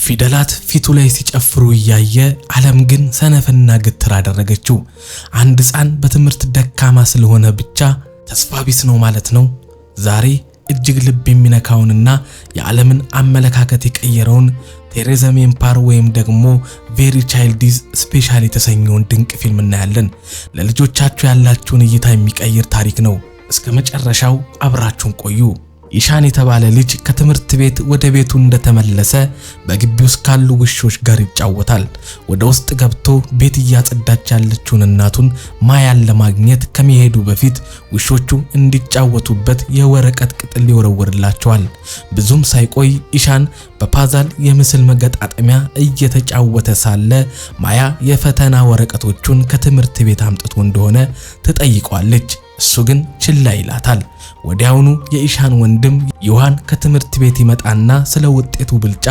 ፊደላት ፊቱ ላይ ሲጨፍሩ እያየ ዓለም ግን ሰነፍና ግትር አደረገችው። አንድ ሕፃን በትምህርት ደካማ ስለሆነ ብቻ ተስፋ ቢስ ነው ማለት ነው። ዛሬ እጅግ ልብ የሚነካውንና የዓለምን አመለካከት የቀየረውን ቴሬዛ ሜምፓር ወይም ደግሞ ቬሪ ቻይልዲዝ ስፔሻል የተሰኘውን ድንቅ ፊልም እናያለን። ለልጆቻችሁ ያላችሁን እይታ የሚቀይር ታሪክ ነው። እስከ መጨረሻው አብራችሁን ቆዩ። ኢሻን የተባለ ልጅ ከትምህርት ቤት ወደ ቤቱ እንደተመለሰ በግቢው ውስጥ ካሉ ውሾች ጋር ይጫወታል። ወደ ውስጥ ገብቶ ቤት እያጸዳች ያለችውን እናቱን ማያን ለማግኘት ከመሄዱ በፊት ውሾቹ እንዲጫወቱበት የወረቀት ቅጥል ይወረውርላቸዋል። ብዙም ሳይቆይ ኢሻን በፓዛል የምስል መገጣጠሚያ እየተጫወተ ሳለ ማያ የፈተና ወረቀቶቹን ከትምህርት ቤት አምጥቶ እንደሆነ ትጠይቀዋለች። እሱ ግን ችላ ይላታል። ወዲያውኑ የኢሻን ወንድም ዮሐን ከትምህርት ቤት ይመጣና ስለ ውጤቱ ብልጫ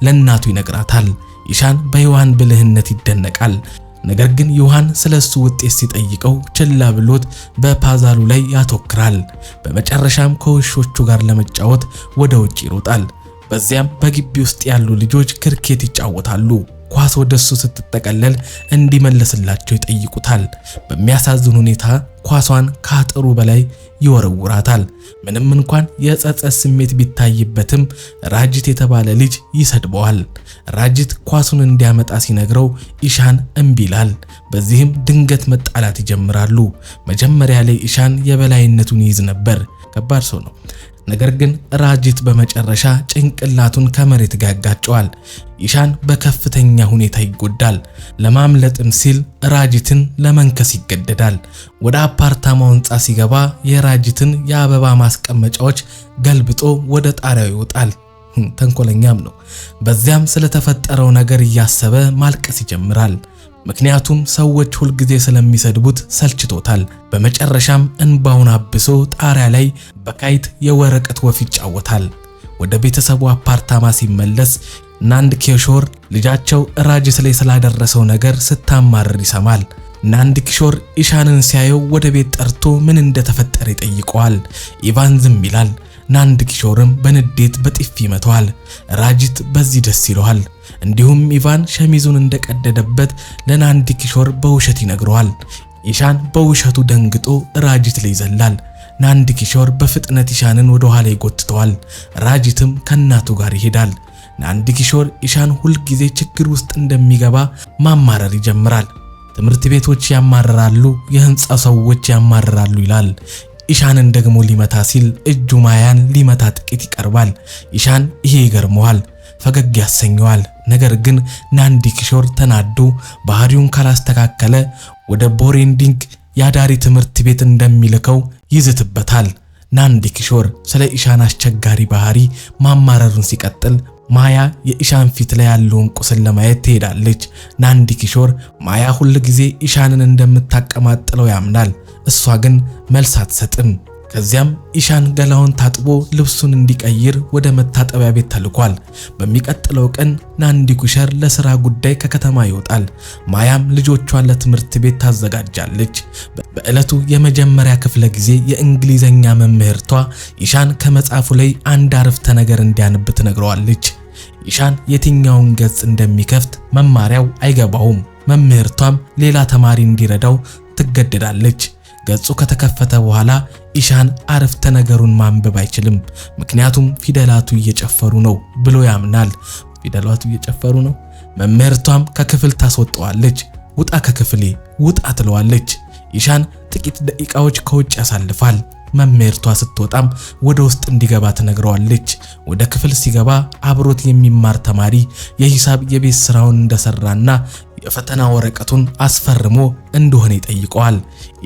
ለእናቱ ይነግራታል። ኢሻን በዮሐን ብልህነት ይደነቃል። ነገር ግን ዮሐን ስለሱ ውጤት ሲጠይቀው ችላ ብሎት በፓዛሉ ላይ ያተኩራል። በመጨረሻም ከውሾቹ ጋር ለመጫወት ወደ ውጭ ይሮጣል። በዚያም በግቢ ውስጥ ያሉ ልጆች ክርኬት ይጫወታሉ። ኳስ ወደሱ ስትጠቀለል እንዲመለስላቸው ይጠይቁታል። በሚያሳዝን ሁኔታ ኳሷን ከአጥሩ በላይ ይወረውራታል። ምንም እንኳን የጸጸት ስሜት ቢታይበትም ራጂት የተባለ ልጅ ይሰድበዋል። ራጂት ኳሱን እንዲያመጣ ሲነግረው ኢሻን እምቢ ይላል። በዚህም ድንገት መጣላት ይጀምራሉ። መጀመሪያ ላይ ኢሻን የበላይነቱን ይይዝ ነበር። ከባድ ሰው ነው። ነገር ግን ራጂት በመጨረሻ ጭንቅላቱን ከመሬት ጋር ያጋጨዋል። ኢሻን በከፍተኛ ሁኔታ ይጎዳል። ለማምለጥም ሲል ራጂትን ለመንከስ ይገደዳል። ወደ አፓርታማው ሕንጻ ሲገባ የራጂትን የአበባ ማስቀመጫዎች ገልብጦ ወደ ጣሪያው ይወጣል። ተንኮለኛም ነው። በዚያም ስለተፈጠረው ነገር እያሰበ ማልቀስ ይጀምራል። ምክንያቱም ሰዎች ሁልጊዜ ስለሚሰድቡት ሰልችቶታል። በመጨረሻም እንባውን አብሶ ጣሪያ ላይ በካይት የወረቀት ወፍ ይጫወታል። ወደ ቤተሰቡ አፓርታማ ሲመለስ ናንድ ኪሾር ልጃቸው ራጂት ላይ ስላደረሰው ነገር ስታማርር ይሰማል። ናንድ ኪሾር ኢሻንን ሲያየው ወደ ቤት ጠርቶ ምን እንደተፈጠረ ይጠይቀዋል። ኢቫን ዝም ይላል። ናንድ ኪሾርም በንዴት በጥፊ ይመታዋል። ራጂት በዚህ ደስ ይለዋል። እንዲሁም ኢቫን ሸሚዙን እንደቀደደበት ለናንድ ኪሾር በውሸት ይነግረዋል። ኢሻን በውሸቱ ደንግጦ ራጂት ላይ ይዘላል። ናንድ ኪሾር በፍጥነት ኢሻንን ወደ ኋላ ይጎትተዋል። ራጂትም ከናቱ ጋር ይሄዳል። ናንድ ኪሾር ኢሻን ሁልጊዜ ችግር ውስጥ እንደሚገባ ማማረር ይጀምራል። ትምህርት ቤቶች ያማረራሉ፣ የህንጻ ሰዎች ያማረራሉ ይላል። ኢሻንን ደግሞ ሊመታ ሲል እጁ ማያን ሊመታ ጥቂት ይቀርባል። ኢሻን ይሄ ይገርመዋል፣ ፈገግ ያሰኘዋል። ነገር ግን ናንድ ኪሾር ተናዶ ባህሪውን ካላስተካከለ ወደ ቦሬንዲንግ ያዳሪ ትምህርት ቤት እንደሚልከው ይዝትበታል። ናንድ ኪሾር ስለ ኢሻን አስቸጋሪ ባህሪ ማማረሩን ሲቀጥል ማያ የኢሻን ፊት ላይ ያለውን ቁስል ለማየት ትሄዳለች። ናንድ ኪሾር ማያ ሁል ጊዜ ኢሻንን እንደምታቀማጥለው ያምናል። እሷ ግን መልስ አትሰጥም። ከዚያም ኢሻን ገላውን ታጥቦ ልብሱን እንዲቀይር ወደ መታጠቢያ ቤት ተልኳል። በሚቀጥለው ቀን ናንድ ኪሾር ለሥራ ጉዳይ ከከተማ ይወጣል። ማያም ልጆቿን ለትምህርት ቤት ታዘጋጃለች። በዕለቱ የመጀመሪያ ክፍለ ጊዜ የእንግሊዘኛ መምህርቷ ኢሻን ከመጽሐፉ ላይ አንድ አረፍተ ነገር እንዲያነብ ትነግረዋለች። ኢሻን የትኛውን ገጽ እንደሚከፍት መማሪያው አይገባውም። መምህርቷም ሌላ ተማሪ እንዲረዳው ትገደዳለች። ገጹ ከተከፈተ በኋላ ኢሻን አረፍተ ነገሩን ማንበብ አይችልም። ምክንያቱም ፊደላቱ እየጨፈሩ ነው ብሎ ያምናል። ፊደላቱ እየጨፈሩ ነው። መምህርቷም ከክፍል ታስወጣዋለች። ውጣ ከክፍሌ ውጣ ትለዋለች። ኢሻን ጥቂት ደቂቃዎች ከውጭ ያሳልፋል። መምህርቷ ስትወጣም ወደ ውስጥ እንዲገባ ትነግረዋለች። ወደ ክፍል ሲገባ አብሮት የሚማር ተማሪ የሂሳብ የቤት ስራውን እንደሰራና የፈተና ወረቀቱን አስፈርሞ እንደሆነ ይጠይቀዋል።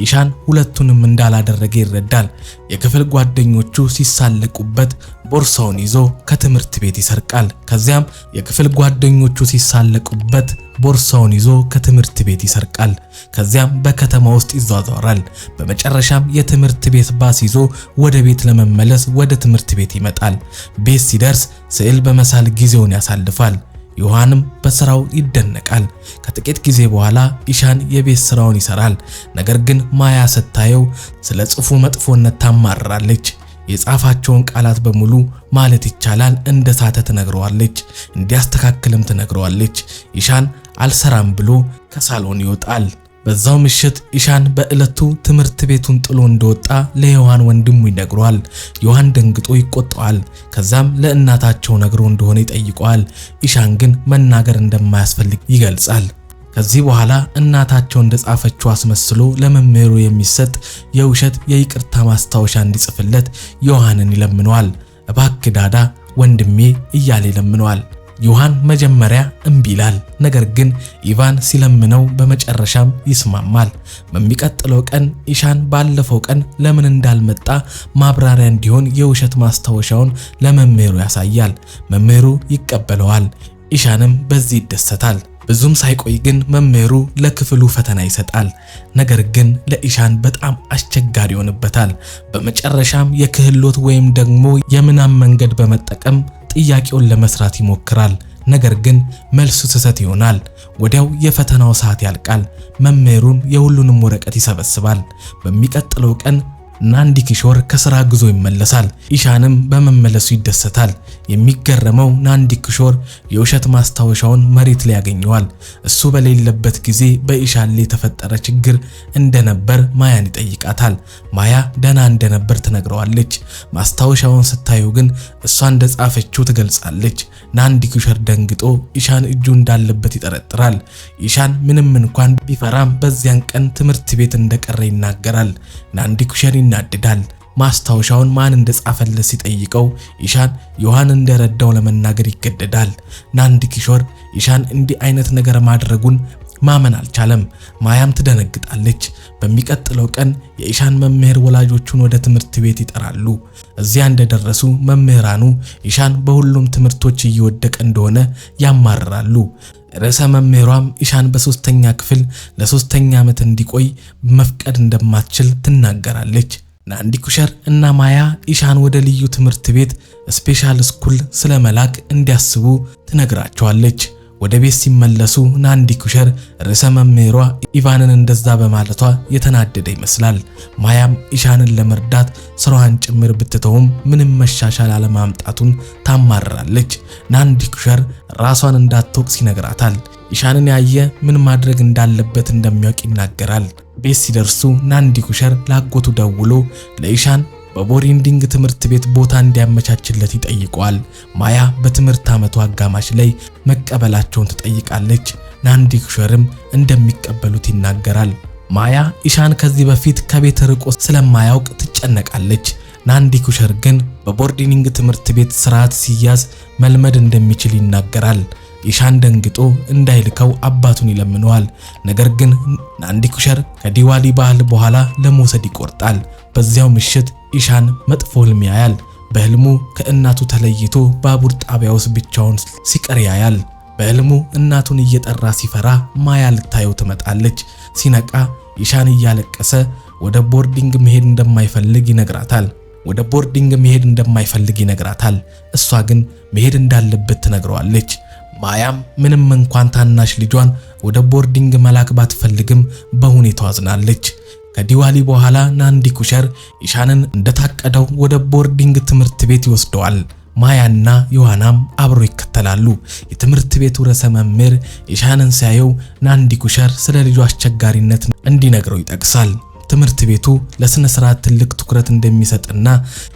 ኢሻን ሁለቱንም እንዳላደረገ ይረዳል። የክፍል ጓደኞቹ ሲሳለቁበት ቦርሳውን ይዞ ከትምህርት ቤት ይሰርቃል። ከዚያም የክፍል ጓደኞቹ ሲሳለቁበት ቦርሳውን ይዞ ከትምህርት ቤት ይሰርቃል። ከዚያም በከተማ ውስጥ ይዟዟራል። በመጨረሻም የትምህርት ቤት ባስ ይዞ ወደ ቤት ለመመለስ ወደ ትምህርት ቤት ይመጣል። ቤት ሲደርስ ስዕል በመሳል ጊዜውን ያሳልፋል። ዮሐንም በስራው ይደነቃል። ከጥቂት ጊዜ በኋላ ኢሻን የቤት ስራውን ይሰራል። ነገር ግን ማያ ስታየው ስለ ጽሑፉ መጥፎነት ታማርራለች። የጻፋቸውን ቃላት በሙሉ ማለት ይቻላል እንደሳተ ትነግረዋለች። እንዲያስተካክልም ትነግረዋለች። ኢሻን አልሰራም ብሎ ከሳሎን ይወጣል። በዛው ምሽት ኢሻን በእለቱ ትምህርት ቤቱን ጥሎ እንደወጣ ለዮሐን ወንድሙ ይነግረዋል። ዮሐን ደንግጦ ይቆጣዋል። ከዛም ለእናታቸው ነግሮ እንደሆነ ይጠይቀዋል። ኢሻን ግን መናገር እንደማያስፈልግ ይገልጻል። ከዚህ በኋላ እናታቸው እንደጻፈችው አስመስሎ ለመምህሩ የሚሰጥ የውሸት የይቅርታ ማስታወሻ እንዲጽፍለት ዮሐንን ይለምነዋል። እባክህ ዳዳ ወንድሜ እያለ ይለምነዋል። ዮሐን መጀመሪያ እምቢ ይላል። ነገር ግን ኢቫን ሲለምነው በመጨረሻም ይስማማል። በሚቀጥለው ቀን ኢሻን ባለፈው ቀን ለምን እንዳልመጣ ማብራሪያ እንዲሆን የውሸት ማስታወሻውን ለመምህሩ ያሳያል። መምህሩ ይቀበለዋል። ኢሻንም በዚህ ይደሰታል። ብዙም ሳይቆይ ግን መምህሩ ለክፍሉ ፈተና ይሰጣል። ነገር ግን ለኢሻን በጣም አስቸጋሪ ይሆንበታል። በመጨረሻም የክህሎት ወይም ደግሞ የምናብ መንገድ በመጠቀም ጥያቄውን ለመስራት ይሞክራል። ነገር ግን መልሱ ስህተት ይሆናል። ወዲያው የፈተናው ሰዓት ያልቃል። መምህሩም የሁሉንም ወረቀት ይሰበስባል። በሚቀጥለው ቀን ናንዲ ኪሾር ከስራ ጉዞ ይመለሳል። ኢሻንም በመመለሱ ይደሰታል። የሚገረመው ናንዲ ኪሾር የውሸት ማስታወሻውን መሬት ላይ ያገኘዋል። እሱ በሌለበት ጊዜ በኢሻን ላይ የተፈጠረ ችግር እንደነበር ማያን ይጠይቃታል። ማያ ደህና እንደነበር ትነግረዋለች። ማስታወሻውን ስታየው ግን እሷ እንደጻፈችው ትገልጻለች። ናንዲ ኪሾር ደንግጦ ኢሻን እጁ እንዳለበት ይጠረጥራል። ኢሻን ምንም እንኳን ቢፈራም በዚያን ቀን ትምህርት ቤት እንደቀረ ይናገራል። ናንዲ ኪሾር ይናደዳል። ማስታወሻውን ማን እንደጻፈለት ሲጠይቀው ኢሻን ዮሐን እንደረዳው ለመናገር ይገደዳል። ናንዲ ኪሾር ኢሻን እንዲህ አይነት ነገር ማድረጉን ማመን አልቻለም። ማያም ትደነግጣለች። በሚቀጥለው ቀን የኢሻን መምህር ወላጆቹን ወደ ትምህርት ቤት ይጠራሉ። እዚያ እንደደረሱ መምህራኑ ኢሻን በሁሉም ትምህርቶች እየወደቀ እንደሆነ ያማርራሉ። ርዕሰ መምህሯም ኢሻን በሶስተኛ ክፍል ለሶስተኛ ዓመት እንዲቆይ መፍቀድ እንደማትችል ትናገራለች። ናንዲ ኪሾር እና ማያ ኢሻን ወደ ልዩ ትምህርት ቤት ስፔሻል ስኩል ስለመላክ እንዲያስቡ ትነግራቸዋለች። ወደ ቤት ሲመለሱ ናንዲ ኪሾር ርዕሰ መምህሯ ኢቫንን እንደዛ በማለቷ የተናደደ ይመስላል። ማያም ኢሻንን ለመርዳት ስራዋን ጭምር ብትተውም ምንም መሻሻል አለማምጣቱን ታማርራለች። ናንዲ ኪሾር ራሷን እንዳትወቅስ ይነግራታል። ኢሻንን ያየ ምን ማድረግ እንዳለበት እንደሚያውቅ ይናገራል። ቤት ሲደርሱ ናንዲ ኪሾር ላጎቱ ደውሎ ለኢሻን በቦርዲንግ ትምህርት ቤት ቦታ እንዲያመቻችለት ይጠይቀዋል። ማያ በትምህርት ዓመቱ አጋማሽ ላይ መቀበላቸውን ትጠይቃለች። ናንዲ ኪሾርም እንደሚቀበሉት ይናገራል። ማያ ኢሻን ከዚህ በፊት ከቤት ርቆ ስለማያውቅ ትጨነቃለች። ናንዲ ኪሾር ግን በቦርዲንግ ትምህርት ቤት ስርዓት ሲያዝ መልመድ እንደሚችል ይናገራል። ኢሻን ደንግጦ እንዳይልከው አባቱን ይለምነዋል። ነገር ግን ናንዲ ኪሾር ከዲዋሊ በዓል በኋላ ለመውሰድ ይቆርጣል። በዚያው ምሽት ኢሻን መጥፎ ህልም ያያል። በህልሙ ከእናቱ ተለይቶ ባቡር ጣቢያ ውስጥ ብቻውን ሲቀር ያያል። በህልሙ እናቱን እየጠራ ሲፈራ ማያ ልታየው ትመጣለች። ሲነቃ ኢሻን እያለቀሰ ወደ ቦርዲንግ መሄድ እንደማይፈልግ ይነግራታል። እሷ ግን መሄድ እንዳለበት ትነግረዋለች። ማያም ምንም እንኳን ታናሽ ልጇን ወደ ቦርዲንግ መላክ ባትፈልግም በሁኔታው አዝናለች። ከዲዋሊ በኋላ ናንዲ ኪሾር ኢሻንን እንደታቀደው ወደ ቦርዲንግ ትምህርት ቤት ይወስደዋል። ማያና ዮሐናም አብሮ ይከተላሉ። የትምህርት ቤቱ ርዕሰ መምህር ኢሻንን ሲያየው ናንዲ ኪሾር ስለ ልጁ አስቸጋሪነት እንዲነግረው ይጠቅሳል። ትምህርት ቤቱ ለስነ ስርዓት ትልቅ ትኩረት እንደሚሰጥና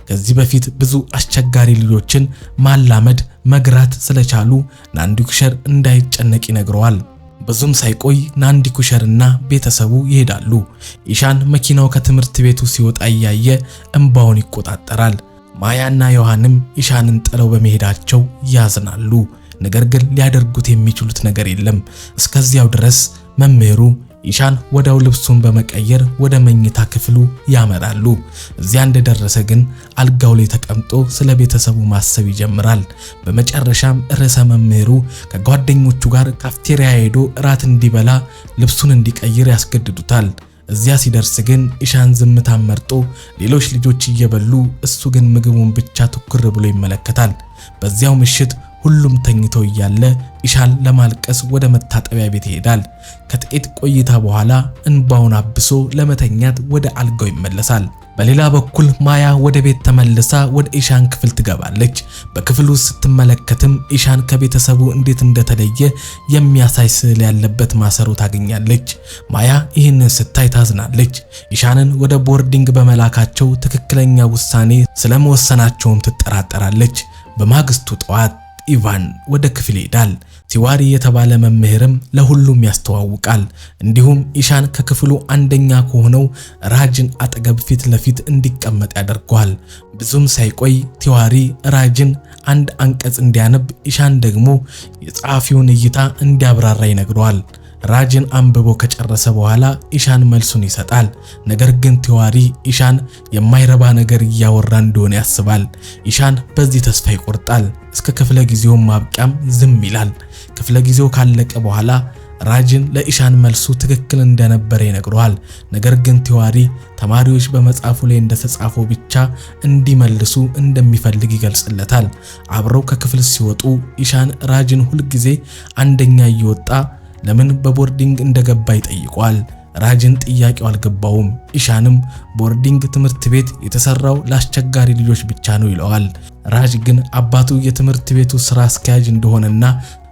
ከዚህ በፊት ብዙ አስቸጋሪ ልጆችን ማላመድ መግራት ስለቻሉ ናንዲ ኪሾር እንዳይጨነቅ ይነግረዋል። ብዙም ሳይቆይ ናንዲ ኪሾርና ቤተሰቡ ይሄዳሉ። ኢሻን መኪናው ከትምህርት ቤቱ ሲወጣ እያየ እንባውን ይቆጣጠራል። ማያና ዮሐንም ኢሻንን ጥለው በመሄዳቸው ያዝናሉ። ነገር ግን ሊያደርጉት የሚችሉት ነገር የለም። እስከዚያው ድረስ መምህሩ ኢሻን ወዲያው ልብሱን በመቀየር ወደ መኝታ ክፍሉ ያመራሉ። እዚያ እንደደረሰ ግን አልጋው ላይ ተቀምጦ ስለ ቤተሰቡ ማሰብ ይጀምራል። በመጨረሻም ርዕሰ መምህሩ ከጓደኞቹ ጋር ካፍቴሪያ ሄዶ እራት እንዲበላ ልብሱን እንዲቀይር ያስገድዱታል። እዚያ ሲደርስ ግን ኢሻን ዝምታን መርጦ ሌሎች ልጆች እየበሉ እሱ ግን ምግቡን ብቻ ትኩር ብሎ ይመለከታል። በዚያው ምሽት ሁሉም ተኝተው እያለ ኢሻን ለማልቀስ ወደ መታጠቢያ ቤት ይሄዳል። ከጥቂት ቆይታ በኋላ እንባውን አብሶ ለመተኛት ወደ አልጋው ይመለሳል። በሌላ በኩል ማያ ወደ ቤት ተመልሳ ወደ ኢሻን ክፍል ትገባለች። በክፍሉ ስትመለከትም ኢሻን ከቤተሰቡ እንዴት እንደተለየ የሚያሳይ ስዕል ያለበት ማሰሮ ታገኛለች። ማያ ይህንን ስታይ ታዝናለች። ኢሻንን ወደ ቦርዲንግ በመላካቸው ትክክለኛ ውሳኔ ስለመወሰናቸውም ትጠራጠራለች። በማግስቱ ጠዋት ኢቫን ወደ ክፍል ይሄዳል። ቲዋሪ የተባለ መምህርም ለሁሉም ያስተዋውቃል። እንዲሁም ኢሻን ከክፍሉ አንደኛ ከሆነው ራጅን አጠገብ ፊት ለፊት እንዲቀመጥ ያደርገዋል። ብዙም ሳይቆይ ቲዋሪ ራጅን አንድ አንቀጽ እንዲያነብ፣ ኢሻን ደግሞ የጸሐፊውን እይታ እንዲያብራራ ይነግረዋል። ራጅን አንብቦ ከጨረሰ በኋላ ኢሻን መልሱን ይሰጣል። ነገር ግን ቲዋሪ ኢሻን የማይረባ ነገር እያወራ እንደሆነ ያስባል። ኢሻን በዚህ ተስፋ ይቆርጣል። እስከ ክፍለ ጊዜው ማብቂያም ዝም ይላል። ክፍለ ጊዜው ካለቀ በኋላ ራጅን ለኢሻን መልሱ ትክክል እንደነበረ ይነግረዋል። ነገር ግን ቲዋሪ ተማሪዎች በመጽሐፉ ላይ እንደተጻፈው ብቻ እንዲመልሱ እንደሚፈልግ ይገልጽለታል። አብረው ከክፍል ሲወጡ ኢሻን ራጅን ሁልጊዜ አንደኛ እየወጣ ለምን በቦርዲንግ እንደገባ ይጠይቀዋል። ራጅን ጥያቄው አልገባውም። ኢሻንም ቦርዲንግ ትምህርት ቤት የተሰራው ለአስቸጋሪ ልጆች ብቻ ነው ይለዋል። ራጅ ግን አባቱ የትምህርት ቤቱ ስራ አስኪያጅ እንደሆነና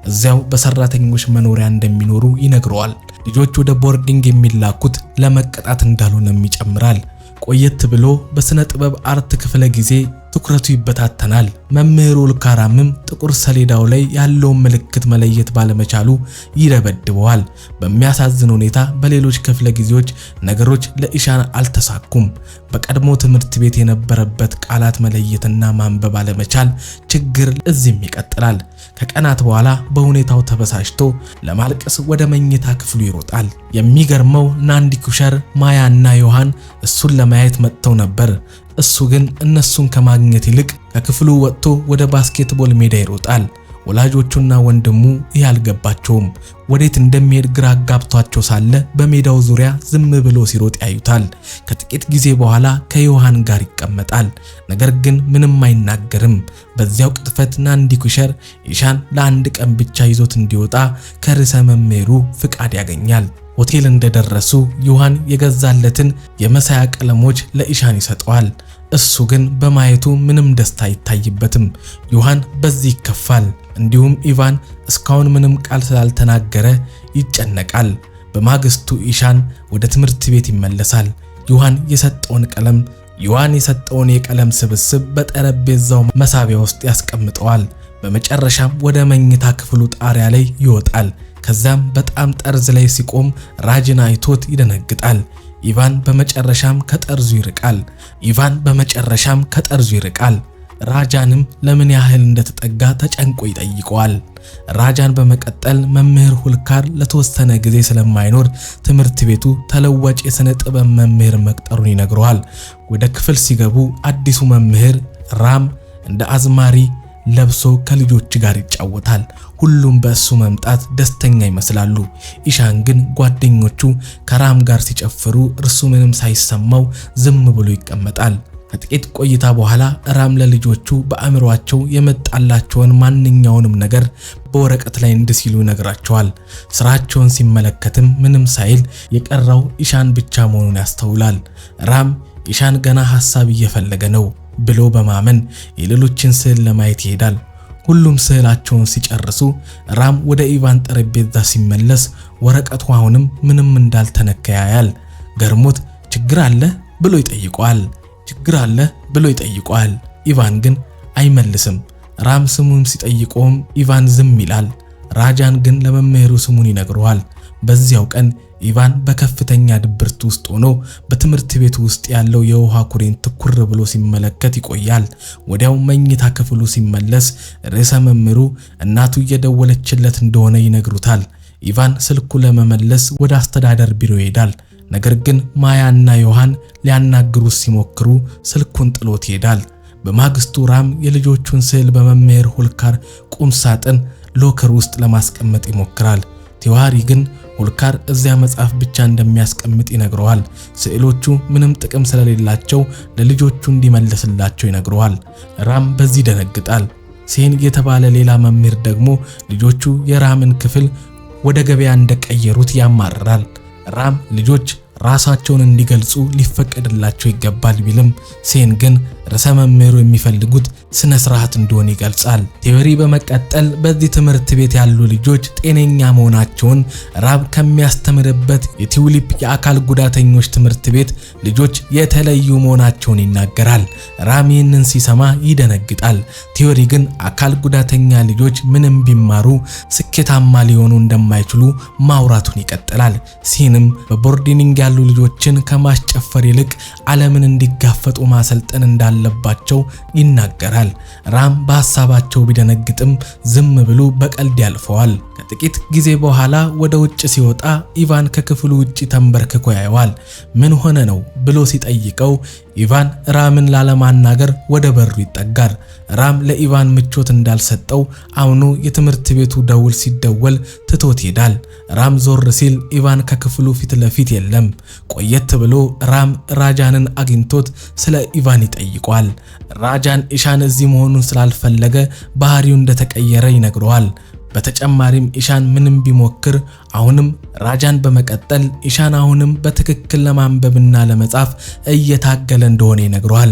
እዚያው በሰራተኞች መኖሪያ እንደሚኖሩ ይነግረዋል። ልጆች ወደ ቦርዲንግ የሚላኩት ለመቀጣት እንዳልሆነም ይጨምራል። ቆየት ብሎ በስነ ጥበብ አርት ክፍለ ጊዜ ትኩረቱ ይበታተናል። መምህሩ ልካራምም ጥቁር ሰሌዳው ላይ ያለውን ምልክት መለየት ባለመቻሉ ይደበድበዋል። በሚያሳዝን ሁኔታ በሌሎች ክፍለ ጊዜዎች ነገሮች ለኢሻን አልተሳኩም። በቀድሞ ትምህርት ቤት የነበረበት ቃላት መለየትና ማንበብ አለመቻል ችግር እዚህም ይቀጥላል። ከቀናት በኋላ በሁኔታው ተበሳጭቶ ለማልቀስ ወደ መኝታ ክፍሉ ይሮጣል። የሚገርመው ናንዲኩሸር፣ ማያና ዮሐን እሱን ለማየት መጥተው ነበር። እሱ ግን እነሱን ከማግኘት ይልቅ ከክፍሉ ወጥቶ ወደ ባስኬትቦል ሜዳ ይሮጣል። ወላጆቹና ወንድሙ ይህ አልገባቸውም። ወዴት እንደሚሄድ ግራ ጋብቷቸው ሳለ በሜዳው ዙሪያ ዝም ብሎ ሲሮጥ ያዩታል። ከጥቂት ጊዜ በኋላ ከዮሐን ጋር ይቀመጣል። ነገር ግን ምንም አይናገርም። በዚያው ቅጥፈት ናንዲኩሸር ኢሻን ለአንድ ቀን ብቻ ይዞት እንዲወጣ ከርዕሰ መምህሩ ፍቃድ ያገኛል። ሆቴል እንደደረሱ ዮሐን የገዛለትን የመሳያ ቀለሞች ለኢሻን ይሰጠዋል። እሱ ግን በማየቱ ምንም ደስታ አይታይበትም። ዮሐን በዚህ ይከፋል። እንዲሁም ኢቫን እስካሁን ምንም ቃል ስላልተናገረ ይጨነቃል። በማግስቱ ኢሻን ወደ ትምህርት ቤት ይመለሳል። ዮሐን የሰጠውን የቀለም ስብስብ በጠረጴዛው መሳቢያ ውስጥ ያስቀምጠዋል። በመጨረሻም ወደ መኝታ ክፍሉ ጣሪያ ላይ ይወጣል። ከዛም በጣም ጠርዝ ላይ ሲቆም ራጅን አይቶት ይደነግጣል። ኢቫን በመጨረሻም ከጠርዙ ይርቃል። ራጃንም ለምን ያህል እንደተጠጋ ተጨንቆ ይጠይቀዋል። ራጃን በመቀጠል መምህር ሁልካር ለተወሰነ ጊዜ ስለማይኖር ትምህርት ቤቱ ተለዋጭ የሥነ ጥበብ መምህር መቅጠሩን ይነግረዋል። ወደ ክፍል ሲገቡ አዲሱ መምህር ራም እንደ አዝማሪ ለብሶ ከልጆች ጋር ይጫወታል። ሁሉም በእሱ መምጣት ደስተኛ ይመስላሉ። ኢሻን ግን ጓደኞቹ ከራም ጋር ሲጨፍሩ እርሱ ምንም ሳይሰማው ዝም ብሎ ይቀመጣል። ከጥቂት ቆይታ በኋላ ራም ለልጆቹ በአእምሯቸው የመጣላቸውን ማንኛውንም ነገር በወረቀት ላይ እንዲስሉ ይነግራቸዋል። ስራቸውን ሲመለከትም ምንም ሳይል የቀረው ኢሻን ብቻ መሆኑን ያስተውላል። ራም ኢሻን ገና ሐሳብ እየፈለገ ነው ብሎ በማመን የሌሎችን ስዕል ለማየት ይሄዳል። ሁሉም ስዕላቸውን ሲጨርሱ ራም ወደ ኢቫን ጠረጴዛ ሲመለስ ወረቀቱ አሁንም ምንም እንዳልተነካ ያያል። ገርሞት ችግር አለ ብሎ ይጠይቀዋል። ኢቫን ግን አይመልስም። ራም ስሙን ሲጠይቀውም ኢቫን ዝም ይላል። ራጃን ግን ለመምህሩ ስሙን ይነግረዋል። በዚያው ቀን ኢቫን በከፍተኛ ድብርት ውስጥ ሆኖ በትምህርት ቤት ውስጥ ያለው የውሃ ኩሬን ትኩር ብሎ ሲመለከት ይቆያል። ወዲያው መኝታ ክፍሉ ሲመለስ ርዕሰ መምህሩ እናቱ እየደወለችለት እንደሆነ ይነግሩታል። ኢቫን ስልኩ ለመመለስ ወደ አስተዳደር ቢሮ ይሄዳል። ነገር ግን ማያና ዮሐን ሊያናግሩት ሲሞክሩ ስልኩን ጥሎት ይሄዳል። በማግስቱ ራም የልጆቹን ስዕል በመምህር ሁልካር ቁም ሳጥን ሎከር ውስጥ ለማስቀመጥ ይሞክራል። ቲዋሪ ግን ሁልካር እዚያ መጽሐፍ ብቻ እንደሚያስቀምጥ ይነግረዋል። ስዕሎቹ ምንም ጥቅም ስለሌላቸው ለልጆቹ እንዲመልስላቸው ይነግረዋል። ራም በዚህ ደነግጣል። ሴን የተባለ ሌላ መምህር ደግሞ ልጆቹ የራምን ክፍል ወደ ገበያ እንደቀየሩት ያማርራል። ራም ልጆች ራሳቸውን እንዲገልጹ ሊፈቀድላቸው ይገባል ቢልም ሴን ግን ርዕሰ መምህሩ የሚፈልጉት ስነ ስርዓት እንደሆነ ይገልጻል። ቲዮሪ በመቀጠል በዚህ ትምህርት ቤት ያሉ ልጆች ጤነኛ መሆናቸውን ራብ ከሚያስተምርበት የቲውሊፕ የአካል ጉዳተኞች ትምህርት ቤት ልጆች የተለዩ መሆናቸውን ይናገራል። ራም ይህንን ሲሰማ ይደነግጣል። ቲዮሪ ግን አካል ጉዳተኛ ልጆች ምንም ቢማሩ ስኬታማ ሊሆኑ እንደማይችሉ ማውራቱን ይቀጥላል። ሲንም በቦርዲንግ ያሉ ልጆችን ከማስጨፈር ይልቅ ዓለምን እንዲጋፈጡ ማሰልጠን እንዳለባቸው ይናገራል። ራም በሐሳባቸው ቢደነግጥም ዝም ብሎ በቀልድ ያልፈዋል። ከጥቂት ጊዜ በኋላ ወደ ውጭ ሲወጣ ኢቫን ከክፍሉ ውጭ ተንበርክኮ ያየዋል። ምን ሆነ ነው ብሎ ሲጠይቀው ኢቫን ራምን ላለማናገር ወደ በሩ ይጠጋል። ራም ለኢቫን ምቾት እንዳልሰጠው አምኖ የትምህርት ቤቱ ደውል ሲደወል ትቶት ይሄዳል። ራም ዞር ሲል ኢቫን ከክፍሉ ፊት ለፊት የለም። ቆየት ብሎ ራም ራጃንን አግኝቶት ስለ ኢቫን ይጠይቋል። ራጃን ኢሻን እዚህ መሆኑን ስላልፈለገ ባህሪው እንደተቀየረ ይነግረዋል። በተጨማሪም ኢሻን ምንም ቢሞክር አሁንም ራጃን በመቀጠል ኢሻን አሁንም በትክክል ለማንበብና ለመጻፍ እየታገለ እንደሆነ ይነግረዋል።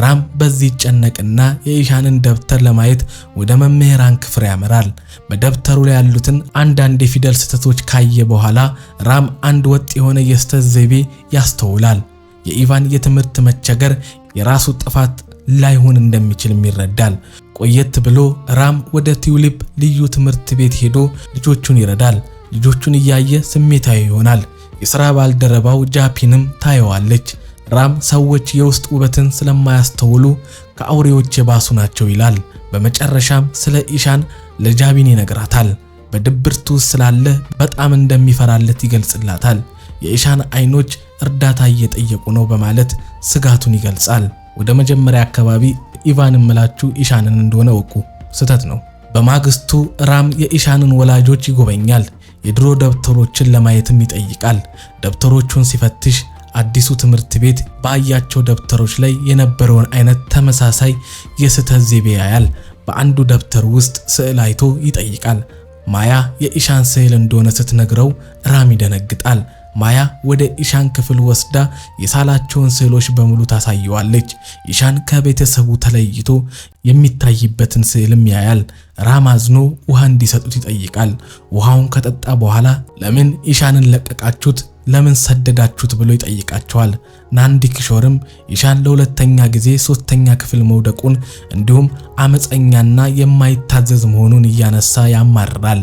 ራም በዚህ ጨነቅና የኢሻንን ደብተር ለማየት ወደ መምህራን ክፍል ያመራል። በደብተሩ ላይ ያሉትን አንዳንድ የፊደል ስህተቶች ካየ በኋላ ራም አንድ ወጥ የሆነ የስህተት ዘይቤ ያስተውላል። የኢቫን የትምህርት መቸገር የራሱ ጥፋት ላይሆን እንደሚችልም ይረዳል። ቆየት ብሎ ራም ወደ ቲውሊፕ ልዩ ትምህርት ቤት ሄዶ ልጆቹን ይረዳል። ልጆቹን እያየ ስሜታዊ ይሆናል። የሥራ ባልደረባው ጃፒንም ታየዋለች። ራም ሰዎች የውስጥ ውበትን ስለማያስተውሉ ከአውሬዎች የባሱ ናቸው ይላል። በመጨረሻም ስለ ኢሻን ለጃቢን ይነግራታል። በድብርቱ ስላለ በጣም እንደሚፈራለት ይገልጽላታል። የኢሻን አይኖች እርዳታ እየጠየቁ ነው በማለት ስጋቱን ይገልጻል። ወደ መጀመሪያ አካባቢ ኢቫን ምላችሁ ኢሻንን እንደሆነ ወቁ፣ ስተት ነው። በማግስቱ ራም የኢሻንን ወላጆች ይጎበኛል። የድሮ ደብተሮችን ለማየትም ይጠይቃል። ደብተሮቹን ሲፈትሽ አዲሱ ትምህርት ቤት ባያቸው ደብተሮች ላይ የነበረውን አይነት ተመሳሳይ የስተት ዘይቤ ያያል። በአንዱ ደብተር ውስጥ ስዕል አይቶ ይጠይቃል። ማያ የኢሻን ስዕል እንደሆነ ስትነግረው ራም ይደነግጣል። ማያ ወደ ኢሻን ክፍል ወስዳ የሳላቸውን ስዕሎች በሙሉ ታሳየዋለች። ኢሻን ከቤተሰቡ ተለይቶ የሚታይበትን ስዕልም ያያል። ራም አዝኖ ውሃ እንዲሰጡት ይጠይቃል። ውሃውን ከጠጣ በኋላ ለምን ኢሻንን ለቀቃችሁት? ለምን ሰደዳችሁት? ብሎ ይጠይቃቸዋል። ናንዲ ኪሾርም ኢሻን ለሁለተኛ ጊዜ ሶስተኛ ክፍል መውደቁን እንዲሁም አመፀኛና የማይታዘዝ መሆኑን እያነሳ ያማርራል።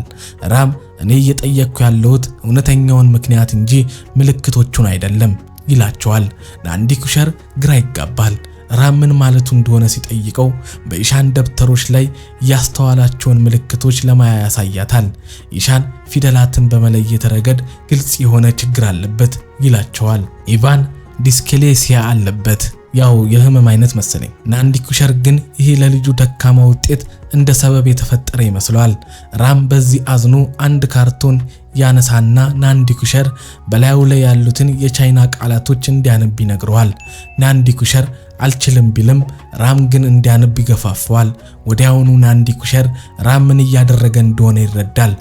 ራም እኔ እየጠየቅኩ ያለሁት እውነተኛውን ምክንያት እንጂ ምልክቶቹን አይደለም ይላቸዋል። ናንዲ ኪሾር ግራ ይጋባል። ራም ምን ማለቱ እንደሆነ ሲጠይቀው በኢሻን ደብተሮች ላይ ያስተዋላቸውን ምልክቶች ለማያ ያሳያታል። ኢሻን ፊደላትን በመለየት ረገድ ግልጽ የሆነ ችግር አለበት ይላቸዋል። ኢቫን ዲስኬሌሲያ አለበት፣ ያው የህመም አይነት መሰለኝ። ናንዲ ኪሾር ግን ይሄ ለልጁ ደካማ ውጤት እንደ ሰበብ የተፈጠረ ይመስላል። ራም በዚህ አዝኖ አንድ ካርቶን ያነሳና ናንዲ ኪሾር በላዩ ላይ ያሉትን የቻይና ቃላቶች እንዲያነብ ይነግረዋል። ናንዲ ኪሾር አልችልም ቢልም ራም ግን እንዲያነብ ይገፋፈዋል። ወዲያውኑ ናንዲ ኪሾር ራም ምን እያደረገ እንደሆነ ይረዳል።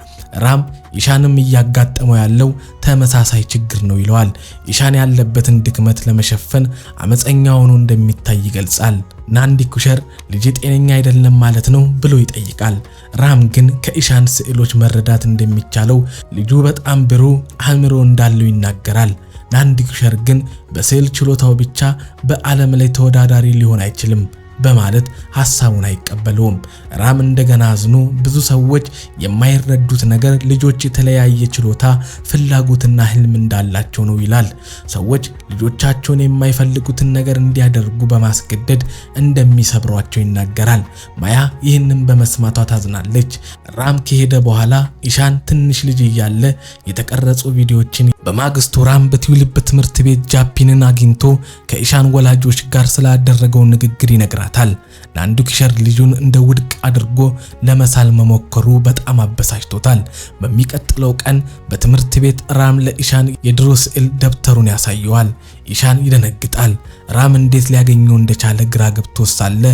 ራም ኢሻንም እያጋጠመው ያለው ተመሳሳይ ችግር ነው ይለዋል። ኢሻን ያለበትን ድክመት ለመሸፈን አመፀኛ ሆኖ እንደሚታይ ይገልጻል። ናንዲ ኪሾር ልጅ ጤነኛ አይደለም ማለት ነው ብሎ ይጠይቃል። ራም ግን ከኢሻን ስዕሎች መረዳት እንደሚቻለው ልጁ በጣም ብሩህ አእምሮ እንዳለው ይናገራል። ናንዲ ኪሾር ግን በስዕል ችሎታው ብቻ በዓለም ላይ ተወዳዳሪ ሊሆን አይችልም በማለት ሐሳቡን አይቀበለውም። ራም እንደገና አዝኖ ብዙ ሰዎች የማይረዱት ነገር ልጆች የተለያየ ችሎታ፣ ፍላጎትና ህልም እንዳላቸው ነው ይላል። ሰዎች ልጆቻቸውን የማይፈልጉትን ነገር እንዲያደርጉ በማስገደድ እንደሚሰብሯቸው ይናገራል። ማያ ይህንን በመስማቷ ታዝናለች። ራም ከሄደ በኋላ ኢሻን ትንሽ ልጅ እያለ የተቀረጹ ቪዲዮዎችን በማግስቱ ራም በቲውሊፕ ትምህርት ቤት ጃፒንን አግኝቶ ከኢሻን ወላጆች ጋር ስላደረገው ንግግር ይነግራታል። ናንዲ ኪሾር ልጁን እንደ ውድቅ አድርጎ ለመሳል መሞከሩ በጣም አበሳጭቶታል። በሚቀጥለው ቀን በትምህርት ቤት ራም ለኢሻን የድሮ ስዕል ደብተሩን ያሳየዋል። ኢሻን ይደነግጣል። ራም እንዴት ሊያገኘው እንደቻለ ግራ ገብቶ ሳለ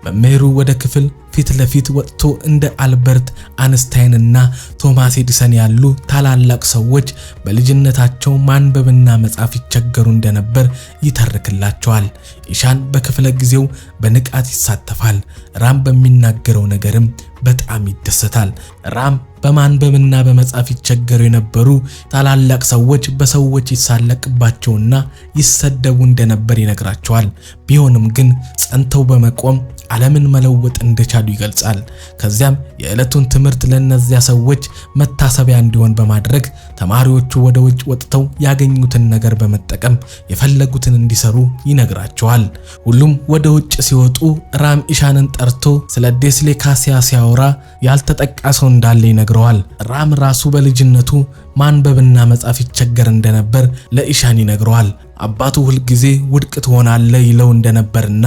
መምህሩ ወደ ክፍል ፊት ለፊት ወጥቶ እንደ አልበርት አንስታይንና ቶማስ ኤዲሰን ያሉ ታላላቅ ሰዎች በልጅነታቸው ማንበብና መጻፍ ይቸገሩ እንደነበር ይተርክላቸዋል። ኢሻን በክፍለ ጊዜው በንቃት ይሳተፋል። ራም በሚናገረው ነገርም በጣም ይደሰታል። ራም በማንበብና በመጻፍ ይቸገሩ የነበሩ ታላላቅ ሰዎች በሰዎች ይሳለቅባቸውና ይሰደቡ እንደነበር ይነግራቸዋል። ቢሆንም ግን ጸንተው በመቆም ዓለምን መለወጥ እንደቻሉ ይገልጻል። ከዚያም የዕለቱን ትምህርት ለነዚያ ሰዎች መታሰቢያ እንዲሆን በማድረግ ተማሪዎቹ ወደ ውጭ ወጥተው ያገኙትን ነገር በመጠቀም የፈለጉትን እንዲሰሩ ይነግራቸዋል። ሁሉም ወደ ውጭ ሲወጡ ራም ኢሻንን ጠርቶ ስለ ዲስሌክሲያ ሲያወራ ያልተጠቃ ሰው እንዳለ ይነግረዋል። ራም ራሱ በልጅነቱ ማንበብና መጻፍ ይቸገር እንደነበር ለኢሻን ይነግረዋል። አባቱ ሁልጊዜ ውድቅ ትሆናለህ ይለው እንደነበርና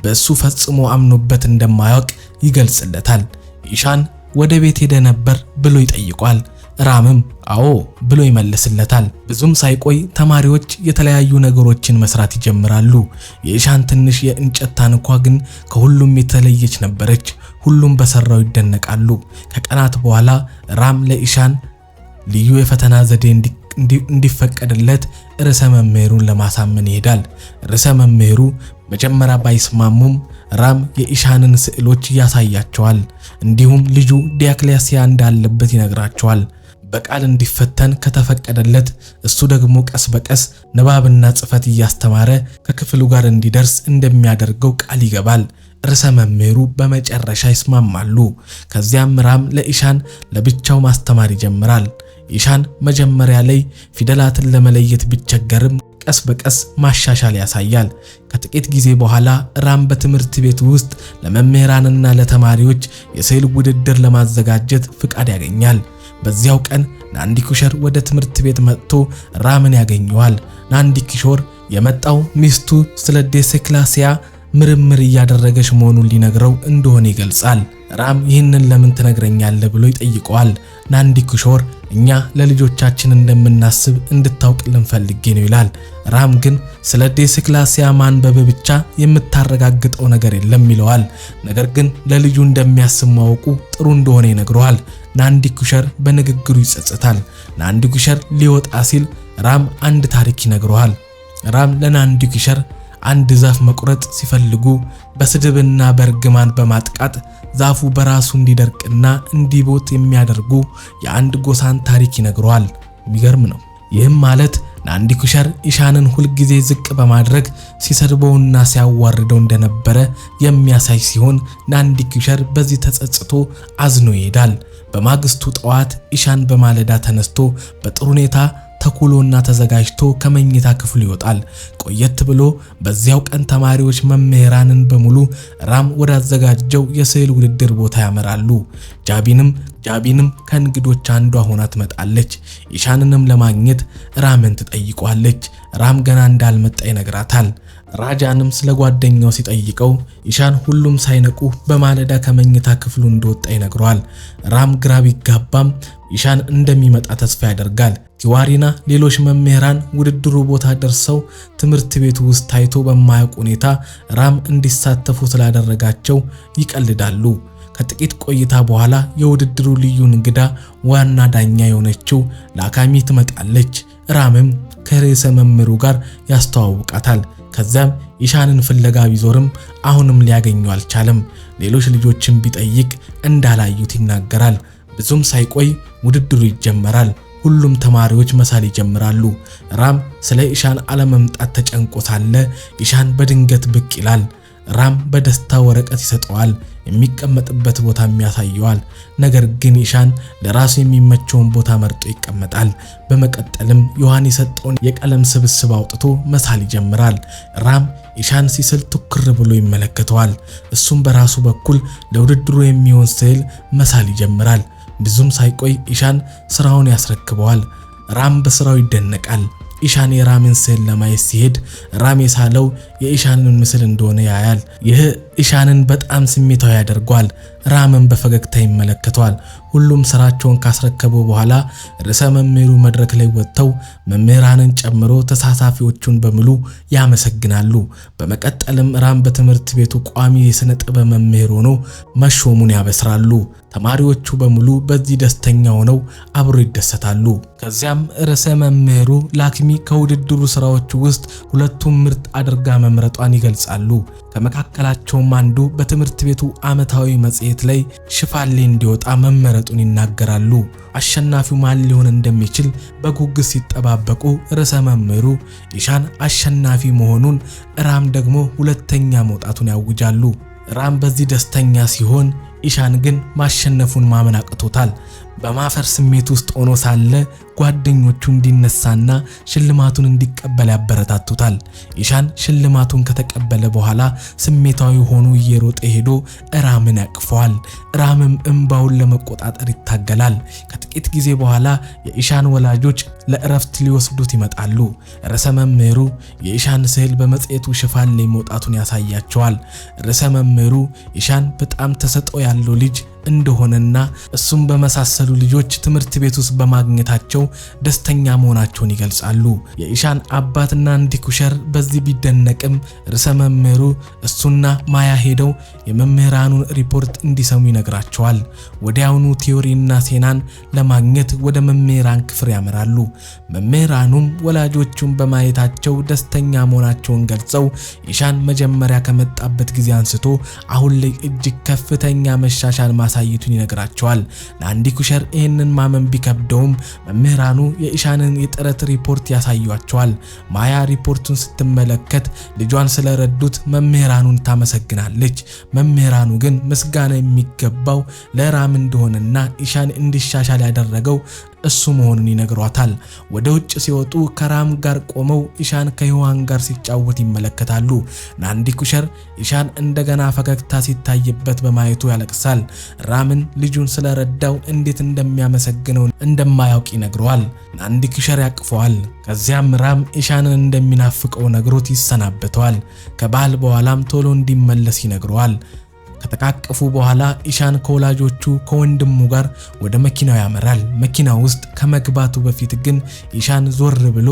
በእሱ ፈጽሞ አምኖበት እንደማያውቅ ይገልጽለታል። ኢሻን ወደ ቤት ሄደ ነበር ብሎ ይጠይቋል። ራምም አዎ ብሎ ይመልስለታል። ብዙም ሳይቆይ ተማሪዎች የተለያዩ ነገሮችን መስራት ይጀምራሉ። የኢሻን ትንሽ የእንጨት ታንኳ ግን ከሁሉም የተለየች ነበረች። ሁሉም በሰራው ይደነቃሉ። ከቀናት በኋላ ራም ለኢሻን ልዩ የፈተና ዘዴ እንዲፈቀድለት ርዕሰ መምህሩን ለማሳመን ይሄዳል። ርዕሰ መምህሩ መጀመሪያ ባይስማሙም ራም የኢሻንን ስዕሎች ያሳያቸዋል። እንዲሁም ልጁ ዲስሌክሲያ እንዳለበት ይነግራቸዋል። በቃል እንዲፈተን ከተፈቀደለት እሱ ደግሞ ቀስ በቀስ ንባብና ጽፈት እያስተማረ ከክፍሉ ጋር እንዲደርስ እንደሚያደርገው ቃል ይገባል። ርዕሰ መምህሩ በመጨረሻ ይስማማሉ። ከዚያም ራም ለኢሻን ለብቻው ማስተማር ይጀምራል። ኢሻን መጀመሪያ ላይ ፊደላትን ለመለየት ቢቸገርም ቀስ በቀስ ማሻሻል ያሳያል። ከጥቂት ጊዜ በኋላ ራም በትምህርት ቤት ውስጥ ለመምህራንና ለተማሪዎች የስዕል ውድድር ለማዘጋጀት ፍቃድ ያገኛል። በዚያው ቀን ናንዲ ኩሸር ወደ ትምህርት ቤት መጥቶ ራምን ያገኘዋል። ናንዲ ኩሸር የመጣው ሚስቱ ስለ ዲስሌክሲያ ምርምር እያደረገች መሆኑን ሊነግረው እንደሆነ ይገልጻል። ራም ይህንን ለምን ትነግረኛለህ ብሎ ይጠይቀዋል። ናንዲ ኩሸር እኛ ለልጆቻችን እንደምናስብ እንድታውቅልን ፈልጌ ነው ይላል። ራም ግን ስለ ዲስሌክሲያ ማንበብ ብቻ የምታረጋግጠው ነገር የለም ይለዋል። ነገር ግን ለልጁ እንደሚያስብ ማወቁ ጥሩ እንደሆነ ይነግረዋል። ናንዲ ኩሸር በንግግሩ ይጸጸታል። ናንዲ ኩሸር ሊወጣ ሲል ራም አንድ ታሪክ ይነግረዋል። ራም ለናንዲ ኩሸር አንድ ዛፍ መቁረጥ ሲፈልጉ በስድብና በርግማን በማጥቃት ዛፉ በራሱ እንዲደርቅና እንዲቦት የሚያደርጉ የአንድ ጎሳን ታሪክ ይነግረዋል። የሚገርም ነው። ይህም ማለት ናንዲ ኩሸር ኢሻንን ሁልጊዜ ዝቅ በማድረግ ሲሰድበውና ሲያዋርደው እንደነበረ የሚያሳይ ሲሆን ናንዲ ኩሸር በዚህ ተጸጽቶ አዝኖ ይሄዳል። በማግስቱ ጠዋት ኢሻን በማለዳ ተነስቶ በጥሩ ሁኔታ ተኩሎና ተዘጋጅቶ ከመኝታ ክፍሉ ይወጣል። ቆየት ብሎ በዚያው ቀን ተማሪዎች መምህራንን በሙሉ ራም ወዳዘጋጀው የስዕል ውድድር ቦታ ያመራሉ። ጃቢንም ከእንግዶች አንዷ ሆና ትመጣለች። ኢሻንንም ለማግኘት ራምን ትጠይቋለች። ራም ገና እንዳልመጣ ይነግራታል። ራጃንም ስለ ጓደኛው ሲጠይቀው ኢሻን ሁሉም ሳይነቁ በማለዳ ከመኝታ ክፍሉ እንደወጣ ይነግረዋል። ራም ግራ ቢጋባም ኢሻን እንደሚመጣ ተስፋ ያደርጋል። ቲዋሪና ሌሎች መምህራን ውድድሩ ቦታ ደርሰው ትምህርት ቤቱ ውስጥ ታይቶ በማያውቅ ሁኔታ ራም እንዲሳተፉ ስላደረጋቸው ይቀልዳሉ። ከጥቂት ቆይታ በኋላ የውድድሩ ልዩ እንግዳ ዋና ዳኛ የሆነችው ላካሚ ትመጣለች። ራምም ከርዕሰ መምህሩ ጋር ያስተዋውቃታል። ከዛም ኢሻንን ፍለጋ ቢዞርም አሁንም ሊያገኘው አልቻለም። ሌሎች ልጆችን ቢጠይቅ እንዳላዩት ይናገራል። ብዙም ሳይቆይ ውድድሩ ይጀመራል። ሁሉም ተማሪዎች መሳል ይጀምራሉ። ራም ስለ ኢሻን አለመምጣት ተጨንቆ ሳለ ኢሻን በድንገት ብቅ ይላል። ራም በደስታ ወረቀት ይሰጠዋል። የሚቀመጥበት ቦታ ያሳየዋል። ነገር ግን ኢሻን ለራሱ የሚመቸውን ቦታ መርጦ ይቀመጣል። በመቀጠልም ዮሐን የሰጠውን የቀለም ስብስብ አውጥቶ መሳል ይጀምራል። ራም ኢሻን ሲስል ትኩር ብሎ ይመለከተዋል። እሱም በራሱ በኩል ለውድድሩ የሚሆን ስዕል መሳል ይጀምራል። ብዙም ሳይቆይ ኢሻን ስራውን ያስረክበዋል። ራም በስራው ይደነቃል። ኢሻን የራምን ስዕል ለማየት ሲሄድ ራም የሳለው የኢሻንን ምስል እንደሆነ ያያል። ይህ ኢሻንን በጣም ስሜታዊ ያደርገዋል። ራምን በፈገግታ ይመለከተዋል። ሁሉም ስራቸውን ካስረከቡ በኋላ ርዕሰ መምህሩ መድረክ ላይ ወጥተው መምህራንን ጨምሮ ተሳታፊዎቹን በሙሉ ያመሰግናሉ። በመቀጠልም ራም በትምህርት ቤቱ ቋሚ የሥነ ጥበብ መምህር ሆኖ መሾሙን ያበስራሉ። ተማሪዎቹ በሙሉ በዚህ ደስተኛ ሆነው አብሮ ይደሰታሉ። ከዚያም ርዕሰ መምህሩ ላክሚ ከውድድሩ ስራዎች ውስጥ ሁለቱም ምርጥ አድርጋ መምረጧን ይገልጻሉ። ከመካከላቸውም አንዱ በትምህርት ቤቱ ዓመታዊ መጽሔት ላይ ሽፋን ላይ እንዲወጣ መመረጡን ይናገራሉ። አሸናፊው ማን ሊሆን እንደሚችል በጉጉት ሲጠባበቁ ርዕሰ መምህሩ ኢሻን አሸናፊ መሆኑን፣ ራም ደግሞ ሁለተኛ መውጣቱን ያውጃሉ። ራም በዚህ ደስተኛ ሲሆን ኢሻን ግን ማሸነፉን ማመን አቅቶታል። በማፈር ስሜት ውስጥ ሆኖ ሳለ ጓደኞቹ እንዲነሳና ሽልማቱን እንዲቀበል ያበረታቱታል። ኢሻን ሽልማቱን ከተቀበለ በኋላ ስሜታዊ ሆኖ እየሮጠ ሄዶ ራምን ያቅፈዋል። ራምም እንባውን ለመቆጣጠር ይታገላል። ከጥቂት ጊዜ በኋላ የኢሻን ወላጆች ለእረፍት ሊወስዱት ይመጣሉ። ርዕሰ መምህሩ የኢሻን ስዕል በመጽሔቱ ሽፋን ላይ መውጣቱን ያሳያቸዋል። ርዕሰ መምህሩ ኢሻን በጣም ተሰጥኦ ያለው ልጅ እንደሆነና እሱም በመሳሰሉ ልጆች ትምህርት ቤት ውስጥ በማግኘታቸው ደስተኛ መሆናቸውን ይገልጻሉ። የኢሻን አባትና እንዲኩሸር በዚህ ቢደነቅም ርዕሰ መምህሩ እሱና ማያ ሄደው የመምህራኑን ሪፖርት እንዲሰሙ ይነግራቸዋል። ወዲያውኑ ቲዮሪና ሴናን ለማግኘት ወደ መምህራን ክፍል ያመራሉ። መምህራኑም ወላጆቹን በማየታቸው ደስተኛ መሆናቸውን ገልጸው ኢሻን መጀመሪያ ከመጣበት ጊዜ አንስቶ አሁን ላይ እጅግ ከፍተኛ መሻሻል ማሳየቱን ይነግራቸዋል። ለአንዲኩሸር ይህንን ማመን ቢከብደውም መምህራኑ የኢሻንን የጥረት ሪፖርት ያሳዩአቸዋል። ማያ ሪፖርቱን ስትመለከት ልጇን ስለረዱት መምህራኑን ታመሰግናለች። መምህራኑ ግን ምስጋና የሚገባው ለራም እንደሆነና ኢሻን እንዲሻሻል ያደረገው እሱ መሆኑን ይነግሯታል። ወደ ውጭ ሲወጡ ከራም ጋር ቆመው ኢሻን ከዮሐን ጋር ሲጫወት ይመለከታሉ። ናንዲኩሸር ኢሻን እንደገና ፈገግታ ሲታይበት በማየቱ ያለቅሳል። ራምን ልጁን ስለረዳው እንዴት እንደሚያመሰግነው እንደማያውቅ ይነግረዋል። ናንዲኩሸር ያቅፈዋል። ከዚያም ራም ኢሻንን እንደሚናፍቀው ነግሮት ይሰናበተዋል። ከባህል በኋላም ቶሎ እንዲመለስ ይነግረዋል። ከተቃቀፉ በኋላ ኢሻን ከወላጆቹ ከወንድሙ ጋር ወደ መኪናው ያመራል። መኪና ውስጥ ከመግባቱ በፊት ግን ኢሻን ዞር ብሎ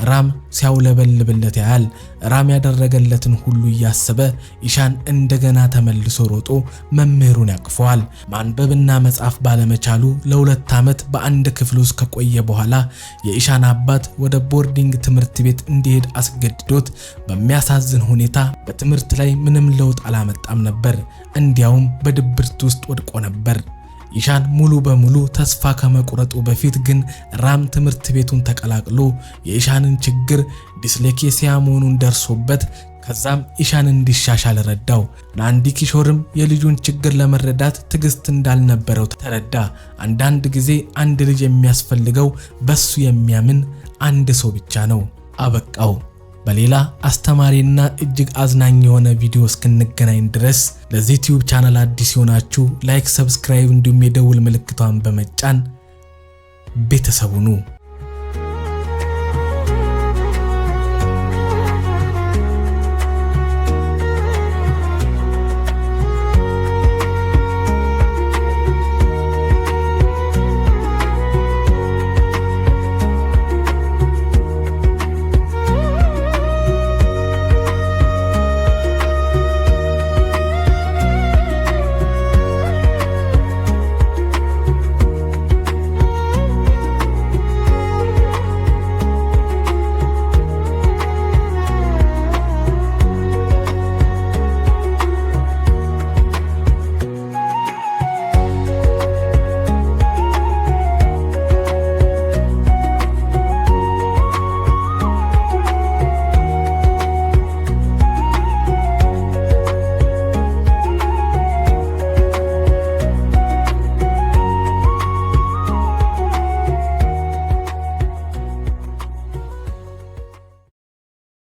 ራም ሲያውለበልብለት ያያል። ራም ያደረገለትን ሁሉ እያሰበ ኢሻን እንደገና ተመልሶ ሮጦ መምህሩን ያቅፈዋል። ማንበብና መጻፍ ባለመቻሉ ለ2 ዓመት በአንድ ክፍል ውስጥ ከቆየ በኋላ የኢሻን አባት ወደ ቦርዲንግ ትምህርት ቤት እንዲሄድ አስገድዶት በሚያሳዝን ሁኔታ በትምህርት ላይ ምንም ለውጥ አላመጣም ነበር። እንዲያውም በድብርት ውስጥ ወድቆ ነበር። ኢሻን ሙሉ በሙሉ ተስፋ ከመቁረጡ በፊት ግን ራም ትምህርት ቤቱን ተቀላቅሎ የኢሻንን ችግር ዲስሌክሲያ መሆኑን ደርሶበት ከዛም ኢሻን እንዲሻሻል ረዳው። ናንዲኩሸርም የልጁን ችግር ለመረዳት ትዕግስት እንዳልነበረው ተረዳ። አንዳንድ ጊዜ አንድ ልጅ የሚያስፈልገው በሱ የሚያምን አንድ ሰው ብቻ ነው። አበቃው። በሌላ አስተማሪና እጅግ አዝናኝ የሆነ ቪዲዮ እስክንገናኝ ድረስ ለዚህ ዩቲዩብ ቻናል አዲስ ሆናችሁ ላይክ፣ ሰብስክራይብ እንዲሁም የደውል ምልክቷን በመጫን ቤተሰብ ሁኑ።